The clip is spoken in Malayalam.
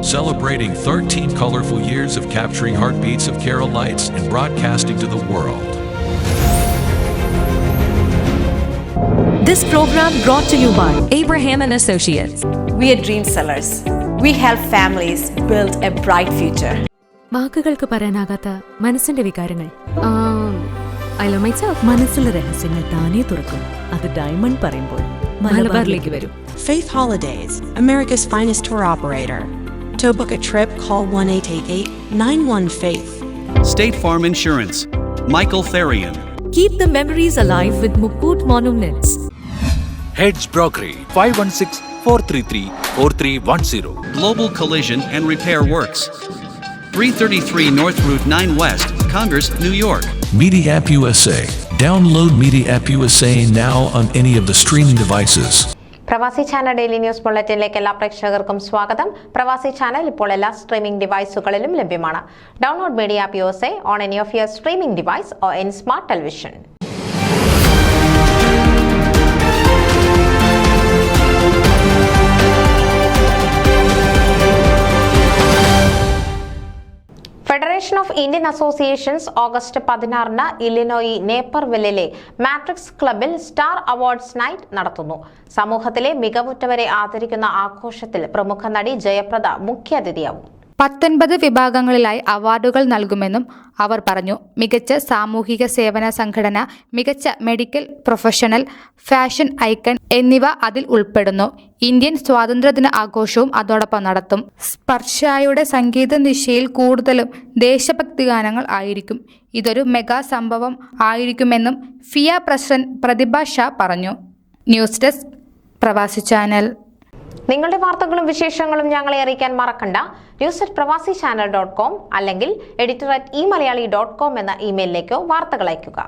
celebrating 13 colorful years of capturing heartbeats of Kerala lights and broadcasting to the world. This program brought to you by Abraham and Associates. We are dream sellers. We help families build a bright future. വാക്കുകൾക്ക് പറയാനാകാത്ത മനസ്സിന്റെ വികാരങ്ങൾ മനസ്സിലെ രഹസ്യങ്ങൾ താനേ തുറക്കും. അത് ഡയമണ്ട് പറയുമ്പോൾ മലബാറിലേക്ക് വരും. Faith Holidays, America's finest tour operator. To book a trip, call 1-888-91-FAITH. State Farm Insurance, Michael Therian. Keep the memories alive with Mukut Monuments. Heads Brokery 516-433-4310. Global Collision and Repair Works, 333 North Route 9 West, Congress, New York. Media App USA. Download Media App USA now on any of the streaming devices. പ്രവാസി ചാനൽ ഡെയിലി ന്യൂസ് ബുള്ളറ്റിനിലേക്ക് എല്ലാ പ്രേക്ഷകർക്കും സ്വാഗതം. പ്രവാസി ചാനൽ ഇപ്പോൾ എല്ലാ സ്ട്രീമിംഗ് ഡിവൈസുകളിലും ലഭ്യമാണ്. Download media app USA on any of your streaming device or in smart television. Federation of Indian associations August 16-ന് ഇല്ലിനോയി നേപ്പർവില്ലിലെ മാട്രിക്സ് ക്ലബിൽ സ്റ്റാർ അവാർഡ്സ് നൈറ്റ് നടത്തുന്നു. സമൂഹത്തിലെ മികവുറ്റവരെ ആദരിക്കുന്ന ആഘോഷത്തിൽ പ്രമുഖ നടി ജയപ്രദ മുഖ്യാതിഥിയാവും. 19 വിഭാഗങ്ങളിലായി അവാർഡുകൾ നൽകുമെന്നും അവർ പറഞ്ഞു. മികച്ച സാമൂഹിക സേവന സംഘടന, മികച്ച മെഡിക്കൽ പ്രൊഫഷണൽ, ഫാഷൻ ഐക്കൺ എന്നിവ അതിൽ ഉൾപ്പെടുന്നു. ഇന്ത്യൻ സ്വാതന്ത്ര്യദിന ആഘോഷവും അതോടൊപ്പം നടത്തും. സ്പർശയുടെ സംഗീത നിശയിൽ കൂടുതലും ദേശഭക്തി ഗാനങ്ങൾ ആയിരിക്കും. ഇതൊരു മെഗാ സംഭവം ആയിരിക്കുമെന്നും ഫിയ പ്രസിഡന്റ് പ്രതിഭ ഷാ പറഞ്ഞു. ന്യൂസ് ഡെസ്ക് പ്രവാസി ചാനൽ. നിങ്ങളുടെ വാർത്തകളും വിശേഷങ്ങളും ഞങ്ങളെ അറിയിക്കാൻ മറക്കണ്ട. news@pravasichannel.com അല്ലെങ്കിൽ editor@eMalayali.com എന്ന ഇമെയിലിലേക്കോ വാർത്തകൾ അയയ്ക്കുക.